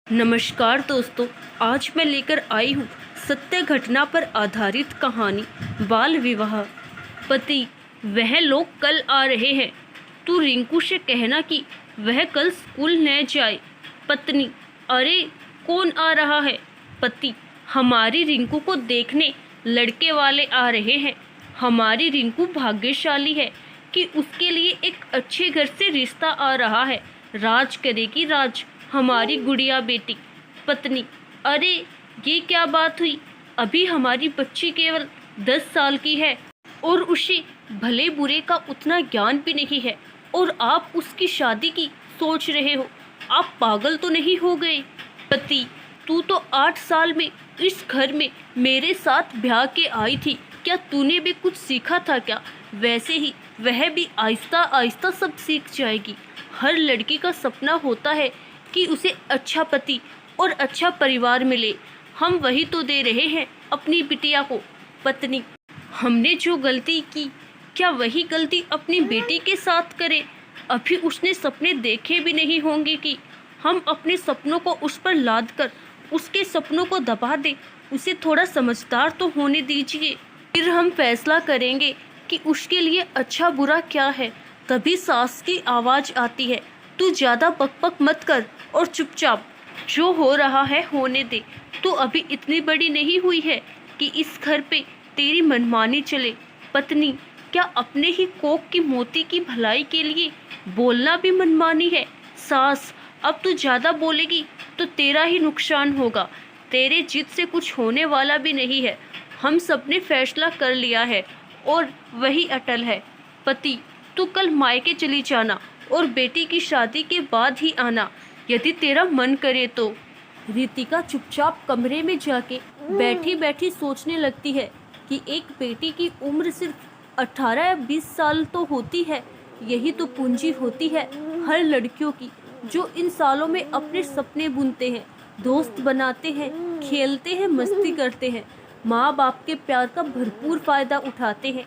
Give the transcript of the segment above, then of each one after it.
नमस्कार दोस्तों, आज मैं लेकर आई हूँ सत्य घटना पर आधारित कहानी बाल विवाह। पति: वह लोग कल आ रहे हैं, तू रिंकू से कहना कि वह कल स्कूल न जाए। पत्नी: अरे कौन आ रहा है? पति: हमारी रिंकू को देखने लड़के वाले आ रहे हैं। हमारी रिंकू भाग्यशाली है कि उसके लिए एक अच्छे घर से रिश्ता आ रहा है। राज करेगी राज हमारी गुड़िया बेटी। पत्नी: अरे ये क्या बात हुई? अभी हमारी बच्ची केवल 10 साल की है और उसे भले बुरे का उतना ज्ञान भी नहीं है, और आप उसकी शादी की सोच रहे हो। आप पागल तो नहीं हो गए? पति: तू तो 8 साल में इस घर में मेरे साथ ब्याह के आई थी, क्या तूने भी कुछ सीखा था क्या? वैसे ही वह भी आहिस्ता आहिस्ता सब सीख जाएगी। हर लड़की का सपना होता है कि उसे अच्छा पति और अच्छा परिवार मिले। हम वही तो दे रहे हैं अपनी बिटिया को। पत्नी: हमने जो गलती की, क्या वही गलती अपनी बेटी के साथ करें? अभी उसने सपने देखे भी नहीं होंगे कि हम अपने सपनों को उस पर लाद कर उसके सपनों को दबा दें। उसे थोड़ा समझदार तो होने दीजिए, फिर हम फैसला करेंगे कि उसके लिए अच्छा बुरा क्या है। तभी सास की आवाज़ आती है: तू ज़्यादा बकबक मत कर और चुपचाप जो हो रहा है होने दे। तू अभी इतनी बड़ी नहीं हुई है कि इस घर पे तेरी मनमानी चले। पत्नी: क्या अपने ही कोख की मोती की भलाई के लिए बोलना भी मनमानी है? सास: अब तू ज़्यादा बोलेगी तो तेरा ही नुकसान होगा। तेरे जिद से कुछ होने वाला भी नहीं है। हम सब ने फैसला कर लिया है और वही अटल है। पति: तू कल मायके चली जाना और बेटी की शादी के बाद ही आना, यदि तेरा मन करे तो। रितिका चुपचाप कमरे में जाके बैठी बैठी सोचने लगती है कि एक बेटी की उम्र सिर्फ 18 या 20 साल तो होती है। यही तो पूंजी होती है हर लड़कियों की, जो इन सालों में अपने सपने बुनते हैं, दोस्त बनाते हैं, खेलते हैं, मस्ती करते हैं, माँ बाप के प्यार का भरपूर फायदा उठाते हैं।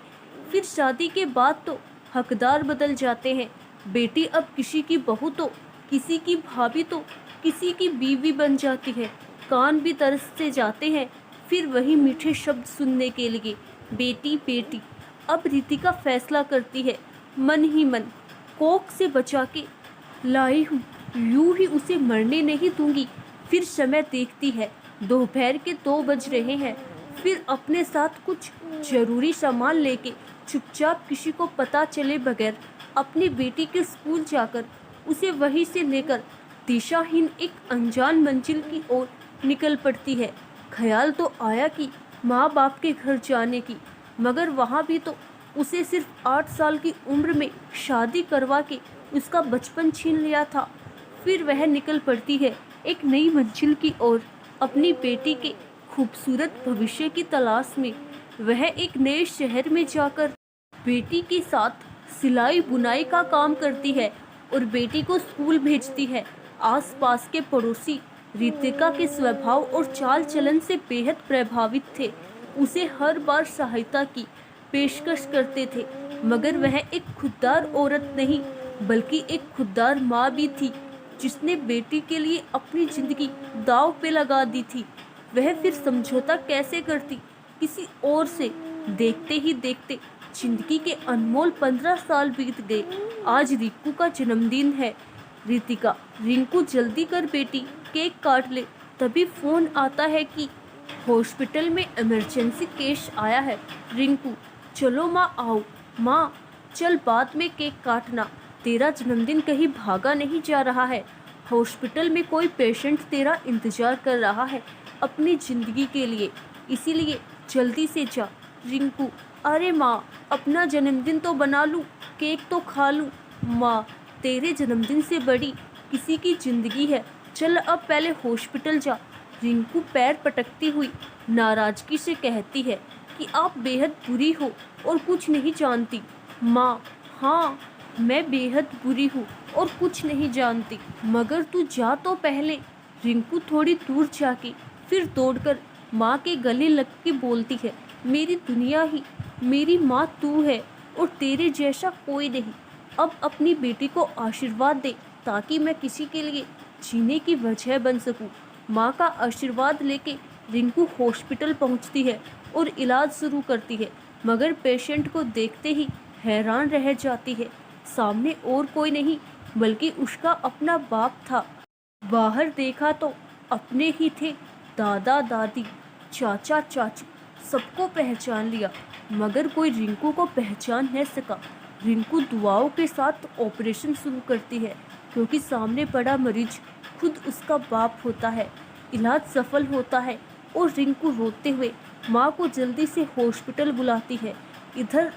फिर शादी के बाद तो हकदार बदल जाते हैं। बेटी अब किसी की बहू तो किसी की भाभी तो किसी की बीवी बन जाती है। कान भी तरसते जाते हैं फिर वही मीठे शब्द सुनने के लिए, बेटी बेटी। अब रितिका फैसला करती है मन ही मन, कोख से बचा के लाई हूँ, यूं ही उसे मरने नहीं दूंगी। फिर समय देखती है, दोपहर के 2 बज रहे हैं। फिर अपने साथ कुछ जरूरी सामान लेके चुपचाप, किसी को पता चले बगैर, अपनी बेटी के स्कूल जाकर उसे वहीं से लेकर दिशाहीन एक अनजान मंजिल की ओर निकल पड़ती है। ख्याल तो आया कि माँ बाप के घर जाने की, मगर वहाँ भी तो उसे सिर्फ 8 साल की उम्र में शादी करवा के उसका बचपन छीन लिया था। फिर वह निकल पड़ती है एक नई मंजिल की ओर, अपनी बेटी के खूबसूरत भविष्य की तलाश में। वह एक नए शहर में जाकर बेटी के साथ सिलाई बुनाई का काम करती है और बेटी को स्कूल भेजती है। आसपास के पड़ोसी रितिका के स्वभाव और चाल चलन से बेहद प्रभावित थे। उसे हर बार सहायता की पेशकश करते थे, मगर वह एक खुददार औरत नहीं बल्कि एक खुददार माँ भी थी, जिसने बेटी के लिए अपनी जिंदगी दांव पे लगा दी थी। वह फिर समझौता कैसे करती किसी और से? देखते ही देखते जिंदगी के अनमोल 15 साल बीत गए। आज रिंकू का जन्मदिन है। रितिका: रिंकू जल्दी कर बेटी, केक काट ले। तभी फोन आता है कि हॉस्पिटल में इमरजेंसी केस आया है। रिंकू: चलो माँ आओ। माँ: चल बाद में केक काटना, तेरा जन्मदिन कहीं भागा नहीं जा रहा है। हॉस्पिटल में कोई पेशेंट तेरा इंतजार कर रहा है अपनी ज़िंदगी के लिए, इसीलिए जल्दी से जा। रिंकू: अरे माँ, अपना जन्मदिन तो बना लूँ, केक तो खा लूँ। माँ: तेरे जन्मदिन से बड़ी किसी की ज़िंदगी है, चल अब पहले हॉस्पिटल जा। रिंकू पैर पटकती हुई नाराज़गी से कहती है कि आप बेहद बुरी हो और कुछ नहीं जानती। माँ: हाँ, मैं बेहद बुरी हूँ और कुछ नहीं जानती, मगर तू जा तो पहले। रिंकू थोड़ी दूर जाके फिर दौड़कर माँ के गले लग के बोलती है: मेरी दुनिया ही मेरी माँ तू है और तेरे जैसा कोई नहीं। अब अपनी बेटी को आशीर्वाद दे ताकि मैं किसी के लिए जीने की वजह बन सकूं। माँ का आशीर्वाद लेके रिंकू हॉस्पिटल पहुंचती है और इलाज शुरू करती है, मगर पेशेंट को देखते ही हैरान रह जाती है। सामने और कोई नहीं बल्कि उसका अपना बाप था। बाहर देखा तो अपने ही थे। दादा दादी, चाचा चाची सबको पहचान लिया, मगर कोई रिंकू को पहचान न सका। रिंकू दुआओं के साथ ऑपरेशन शुरू करती है, क्योंकि सामने पड़ा मरीज खुद उसका बाप होता है। इलाज सफल होता है और रिंकू रोते हुए माँ को जल्दी से हॉस्पिटल बुलाती है। इधर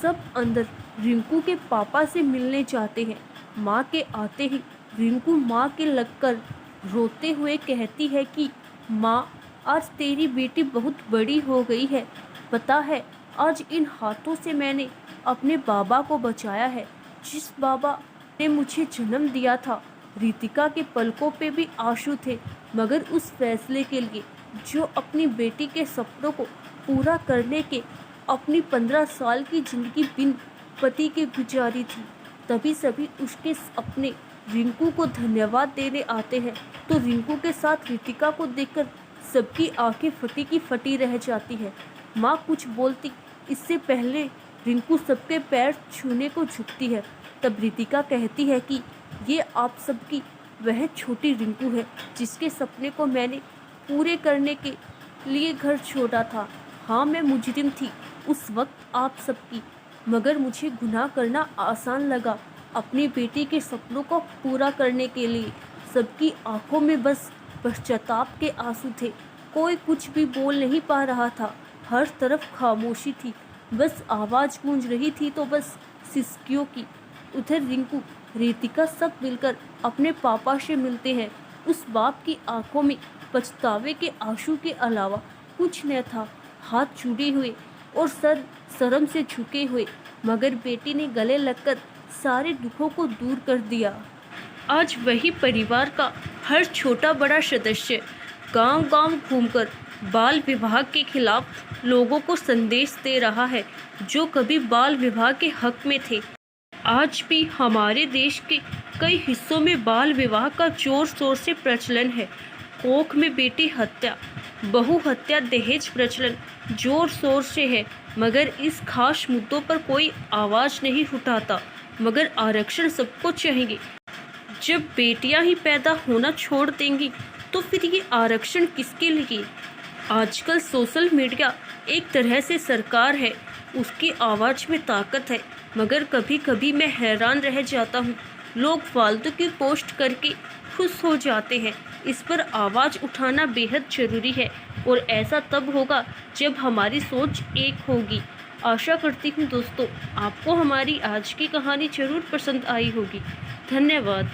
सब अंदर रिंकू के पापा से मिलने चाहते हैं। माँ के आते ही रिंकू माँ के लगकर रोते हुए कहती है कि माँ, आज तेरी बेटी बहुत बड़ी हो गई है। पता है, आज इन हाथों से मैंने अपने बाबा को बचाया है, जिस बाबा ने मुझे जन्म दिया था। रितिका के पलकों पे भी आंसू थे, मगर उस फैसले के लिए जो अपनी बेटी के सपनों को पूरा करने के अपनी 15 साल की जिंदगी बिन पति के गुजारी थी। तभी सभी उसके अपने रिंकू को धन्यवाद देने आते हैं, तो रिंकू के साथ रितिका को देखकर सबकी आंखें फटी की फटी रह जाती है। माँ कुछ बोलती इससे पहले रिंकू सबके पैर छूने को झुकती है। तब रितिका कहती है कि ये आप सबकी वह छोटी रिंकू है जिसके सपने को मैंने पूरे करने के लिए घर छोड़ा था। हाँ, मैं मुजरिम थी उस वक्त आप सबकी, मगर मुझे गुनाह करना आसान लगा। अपनी बेटी के सपनों को पूरा करने के लिए सबकी आंखों में बस पश्चाताप के आंसू थे। कोई कुछ भी बोल नहीं पा रहा था, हर तरफ खामोशी थी। बस आवाज़ गूंज रही थी तो बस सिसकियों की। उधर रिंकू, रितिका सब मिलकर अपने पापा से मिलते हैं। उस बाप की आंखों में पछतावे के आंसू के अलावा कुछ न था। हाथ जुड़े हुए और सर शर्म से झुके हुए, मगर बेटी ने गले लगकर सारे दुखों को दूर कर दिया। आज वही परिवार का हर छोटा बड़ा सदस्य गांव-गांव घूमकर बाल विवाह के खिलाफ लोगों को संदेश दे रहा है, जो कभी बाल विवाह के हक में थे। आज भी हमारे देश के कई हिस्सों में बाल विवाह का जोर शोर से प्रचलन है। कोख में बेटी हत्या, बहु हत्या, दहेज प्रचलन जोर शोर से है, मगर इस खास मुद्दों पर कोई आवाज़ नहीं उठाता। मगर आरक्षण सबको चाहिए। जब बेटियां ही पैदा होना छोड़ देंगी तो फिर ये आरक्षण किसके लिए? आजकल सोशल मीडिया एक तरह से सरकार है, उसकी आवाज़ में ताकत है, मगर कभी कभी मैं हैरान रह जाता हूँ। लोग फालतू की पोस्ट करके खुश हो जाते हैं। इस पर आवाज़ उठाना बेहद ज़रूरी है, और ऐसा तब होगा जब हमारी सोच एक होगी। आशा करती हूँ दोस्तों, आपको हमारी आज की कहानी ज़रूर पसंद आई होगी। धन्यवाद।